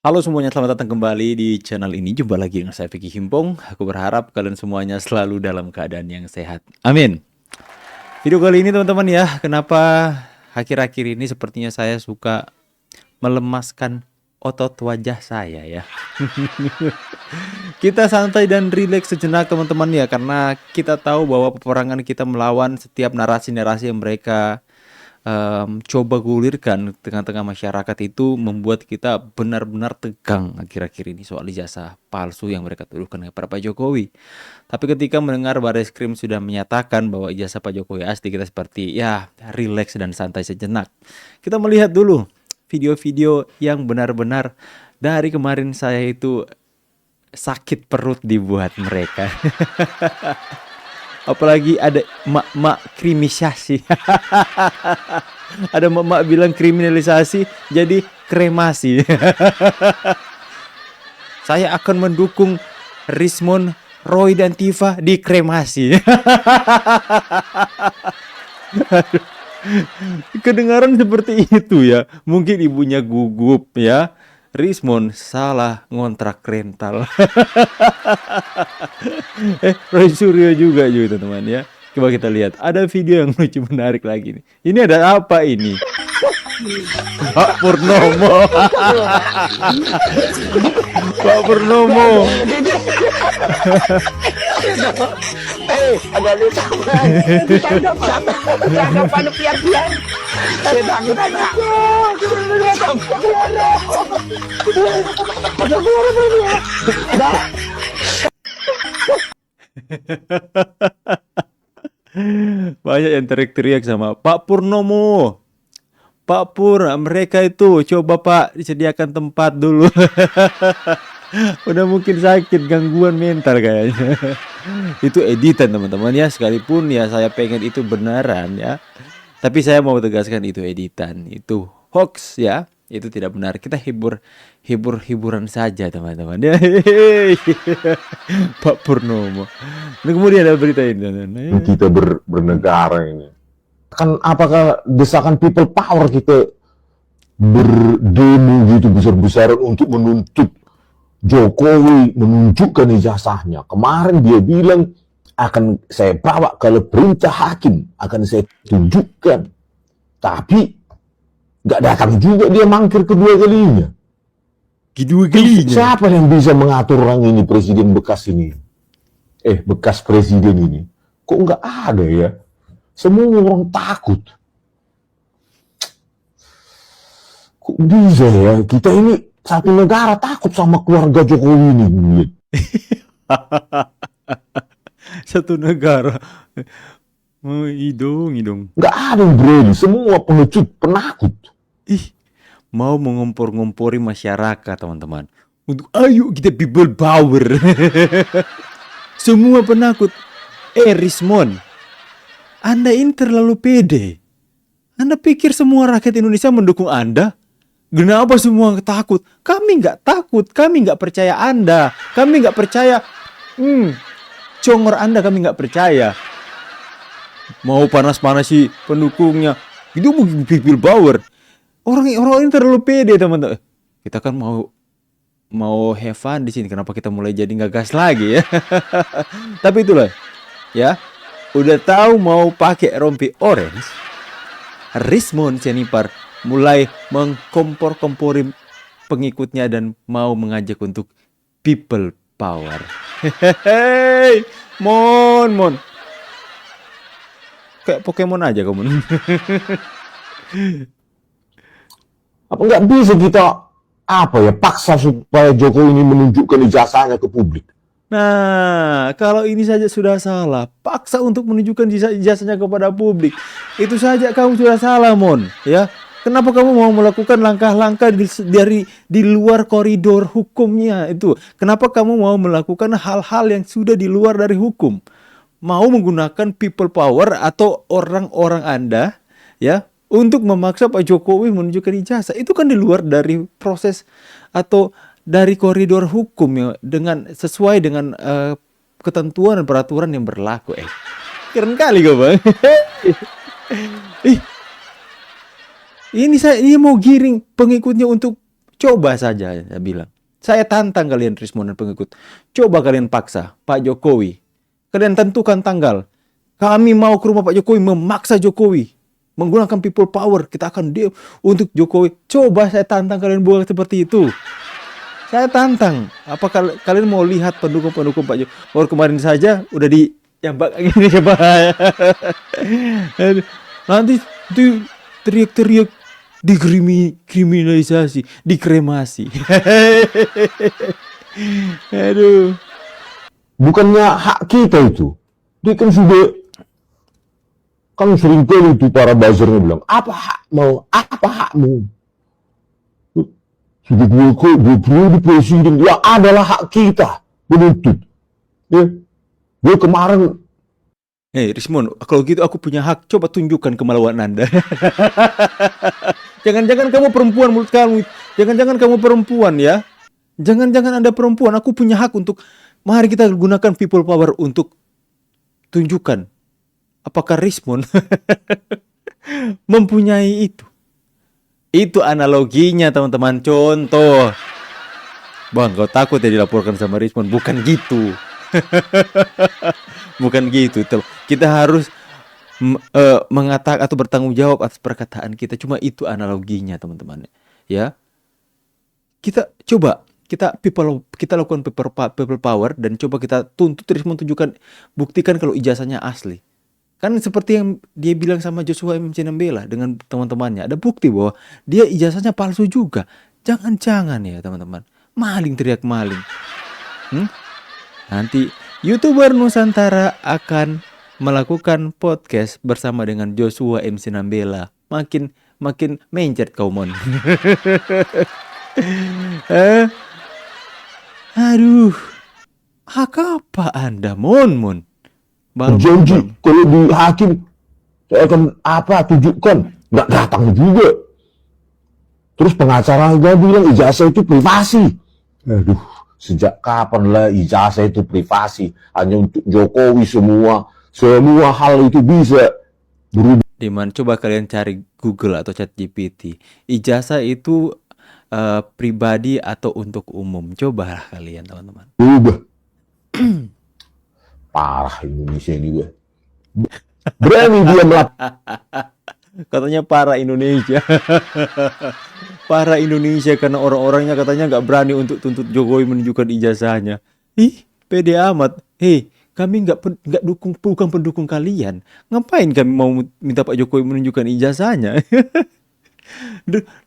Halo semuanya, selamat datang kembali di channel ini. Jumpa lagi dengan saya Vicky Himpong. Aku berharap kalian semuanya selalu dalam keadaan yang sehat. Amin. Video kali ini teman-teman ya, kenapa akhir-akhir ini sepertinya saya suka melemaskan otot wajah saya ya. Kita santai dan rileks sejenak teman-teman ya, karena kita tahu bahwa peperangan kita melawan setiap narasi-narasi yang mereka coba gulirkan tengah-tengah masyarakat itu membuat kita benar-benar tegang akhir-akhir ini soal ijazah palsu yang mereka tuduhkan kepada Pak Jokowi. Tapi ketika mendengar Barreskrim sudah menyatakan bahwa ijazah Pak Jokowi asli, kita seperti ya rileks dan santai sejenak. Kita melihat dulu video-video yang benar-benar dari kemarin saya itu sakit perut dibuat mereka. Apalagi ada mak-mak kriminalisasi. Ada mak-mak bilang kriminalisasi jadi kremasi. Saya akan mendukung Rismon, Roy dan Tifa dikremasi. Kedengaran seperti itu ya. Mungkin ibunya gugup ya. Rismon salah ngontrak rental. Roy Suryo juga teman-teman ya. Coba kita lihat. Ada video yang lucu menarik lagi nih. Ini ada apa ini? Pak Purnomo. Pak Purnomo. Ada lucu ada pada pian-pian. Saya bangun aja. Banyak yang teriak-teriak sama Pak Purnomo. Pak Pur, mereka itu coba Pak disediakan tempat dulu. Udah mungkin sakit, gangguan mental kayaknya. Itu editan teman-teman ya, sekalipun ya saya pengen itu beneran ya. Tapi saya mau tegaskan itu editan, itu hoax ya. Itu tidak benar. Kita hiburan saja teman-teman ya. Pak Purnomo. Nah, kemudian ada berita ini. Kita bernegara ini. Kan apakah desakan people power kita berdemo gitu besar-besaran untuk menuntut Jokowi menunjukkan ijazahnya. Kemarin dia bilang akan saya bawa kalau perintah hakim akan saya tunjukkan. Tapi nggak datang juga, dia mangkir kedua kalinya. Kedua kalinya. Siapa yang bisa mengatur orang ini, presiden bekas ini? Bekas presiden ini. Kok nggak ada ya? Semua orang takut. Kok bisa ya? Kita ini satu negara takut sama keluarga Jokowi ini. Satu negara. Hidung. Nggak ada yang berani. Semua pengecut, penakut. Mau mengompor-ngompori masyarakat teman-teman. Untuk ayo kita people power. Semua penakut. Rismon, Anda ini terlalu pede. Anda pikir semua rakyat Indonesia mendukung Anda? Kenapa semua takut? Kami nggak takut. Kami nggak percaya Anda. Kami nggak percaya. Congor Anda kami nggak percaya. Mau panas-panasi pendukungnya. Itu mungkin people power. Orang ini terlalu pede teman-teman. Kita kan mau have fun di sini. Kenapa kita mulai jadi nggak gas lagi ya? Tapi itulah ya. Udah tahu mau pakai rompi orange, Rismon Jennifer mulai mengkompor-kompori pengikutnya dan mau mengajak untuk people power. Hehehe, Mon. Kayak Pokemon aja kamu. Apa nggak bisa kita paksa supaya Jokowi ini menunjukkan ijazahnya ke publik? Nah, kalau ini saja sudah salah, paksa untuk menunjukkan ijazahnya kepada publik. Itu saja kamu sudah salah, Mon. Ya, kenapa kamu mau melakukan langkah-langkah di luar koridor hukumnya itu? Kenapa kamu mau melakukan hal-hal yang sudah di luar dari hukum? Mau menggunakan people power atau orang-orang Anda, ya, untuk memaksa Pak Jokowi menunjukkan ijazah? Itu kan di luar dari proses atau dari koridor hukum ya, dengan sesuai dengan ketentuan dan peraturan yang berlaku. Keren kali kau bang. Ini mau giring pengikutnya untuk Coba saja, saya bilang. Saya tantang kalian Rismon dan pengikut. Coba kalian paksa Pak Jokowi. Kalian tentukan tanggal. Kami mau ke rumah Pak Jokowi, memaksa Jokowi. Menggunakan people power. Kita akan diam untuk Jokowi. Coba saya tantang kalian buat seperti itu. Saya tantang. Apa kalian mau lihat pendukung-pendukung Pak Jokowi? Baru kemarin saja udah dijambak gini coba. Nanti itu teriak-teriak dikriminalisasi, dikremasi. Aduh. Bukannya hak kita itu. Dia kan sudah, kan sering kali itu para buzzernya bilang, apa hakmu? Sudah gue di presiden, ya adalah hak kita menuntut. Ya, gue kemarin. Rismon, kalau gitu aku punya hak. Coba tunjukkan kemaluan Anda. Jangan-jangan kamu perempuan menurut kamu. Jangan-jangan kamu perempuan ya. Jangan-jangan Anda perempuan. Aku punya hak untuk. Mari kita gunakan people power untuk tunjukkan apakah Rismon mempunyai itu. Itu analoginya teman-teman. Contoh. Bang, kau takut ya dilaporkan sama Rismon? Bukan gitu. Bukan gitu. Kita harus mengatakan atau bertanggung jawab atas perkataan kita. Cuma itu analoginya teman-teman. Ya. Kita coba. Kita lakukan people power dan coba kita tuntut terus menunjukkan, buktikan kalau ijazahnya asli. Kan seperti yang dia bilang sama Joshua MC Nambela dengan teman-temannya, ada bukti bahwa dia ijazahnya palsu juga. Jangan-jangan ya teman-teman, maling teriak maling. Nanti YouTuber Nusantara akan melakukan podcast bersama dengan Joshua MC Nambela. Makin mencet kau mon. Aduh, hak apa Anda, Mon? Janji kalau di hakim saya akan tunjukkan, nggak datang juga. Terus pengacaranya bilang ijazah itu privasi. Aduh, sejak kapan lah ijazah itu privasi? Hanya untuk Jokowi semua hal itu bisa berubah. Diman, coba kalian cari Google atau ChatGPT. Ijazah itu pribadi atau untuk umum. Coba kalian teman-teman. Berubah. Parah Indonesia ini gue. Berani dia Katanya para Indonesia. Para Indonesia karena orang-orangnya katanya nggak berani untuk tuntut Jokowi menunjukkan ijazahnya. Ih, pede amat. Kami nggak bukan pendukung kalian. Ngapain kami mau minta Pak Jokowi menunjukkan ijazahnya?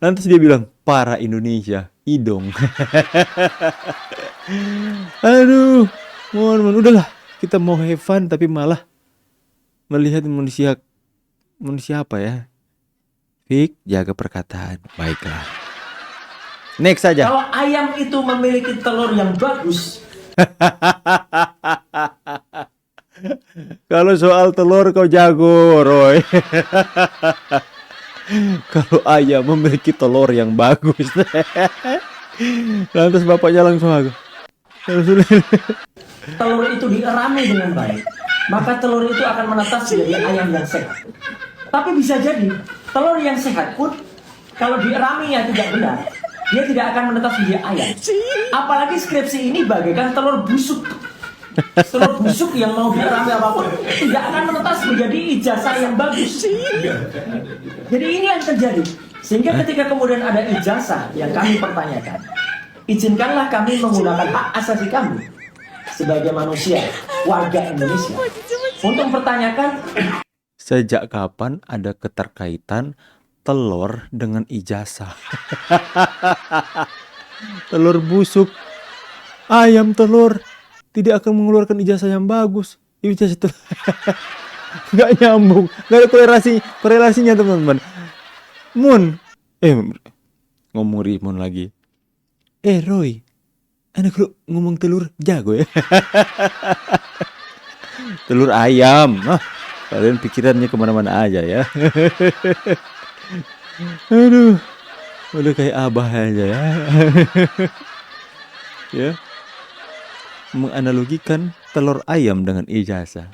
Lantas dia bilang, para Indonesia, idong. Aduh, mohon, udahlah. Kita mau have fun, tapi malah melihat manusia apa ya? Fik, jaga perkataan. Baiklah. Next saja. Kalau ayam itu memiliki telur yang bagus. Kalau soal telur kau jago, Roy. Kalau ayam memiliki telur yang bagus. Lantas bapaknya langsung agak. Telur itu dierami dengan baik, maka telur itu akan menetas menjadi ayam yang sehat. Tapi bisa jadi telur yang sehat pun kalau dieraminya tidak benar, dia tidak akan menetas menjadi ayam. Apalagi skripsi ini bagaikan telur busuk. Telur busuk yang mau dierami apapun tidak akan menetas menjadi ijazah yang bagus. Jadi ini yang terjadi. Sehingga ketika kemudian ada ijazah yang kami pertanyakan, izinkanlah kami menggunakan hak asasi kami sebagai manusia, warga Indonesia, untuk mempertanyakan sejak kapan ada keterkaitan telur dengan ijazah? Telur busuk, ayam telur tidak akan mengeluarkan ijazah yang bagus. Ijazah itu nggak nyambung, nggak ada korelasinya teman-teman. Mun, ngomong Rimon lagi. Roy, anak lu ngomong telur jago ya. Telur ayam. Kalian pikirannya kemana-mana aja ya. Aduh, udah kayak abah aja ya. Ya, menganalogikan telur ayam dengan ijazah.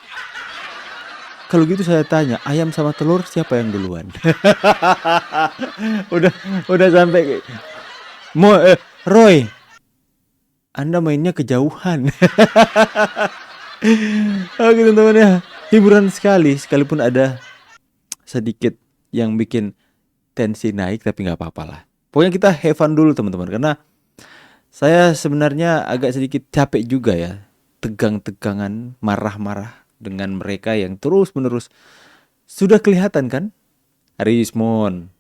Kalau gitu saya tanya, ayam sama telur siapa yang duluan? udah sampai Roy, Anda mainnya kejauhan. Oke teman-teman ya, hiburan sekali, sekalipun ada sedikit yang bikin tensi naik, tapi nggak apa-apa lah. Pokoknya kita have fun dulu teman-teman, karena saya sebenarnya agak sedikit capek juga ya, tegang-tegangan, marah-marah dengan mereka yang terus-menerus. Sudah kelihatan kan, Rismon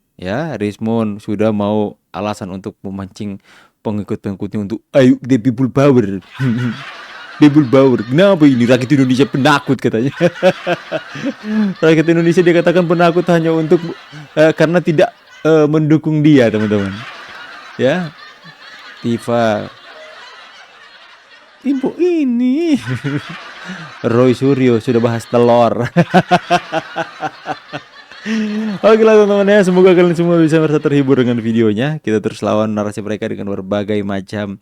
sudah mau alasan untuk memancing pengikut-pengikutnya untuk ayo the people power. People power. Kenapa ini rakyat Indonesia penakut katanya. Rakyat Indonesia dia katakan penakut hanya untuk karena tidak mendukung dia teman-teman. Ya, Tifa Info ini. Roy Suryo sudah bahas telur. Oke lah teman-teman ya, semoga kalian semua bisa merasa terhibur dengan videonya. Kita terus lawan narasi mereka dengan berbagai macam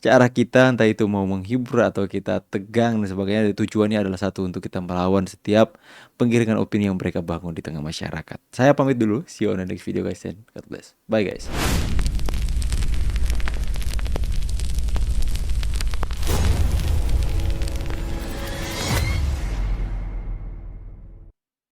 cara kita, entah itu mau menghibur atau kita tegang dan sebagainya. Tujuannya adalah satu, untuk kita melawan setiap penggiringan opini yang mereka bangun di tengah masyarakat. Saya pamit dulu, see you on the next video guys, and God bless. Bye guys.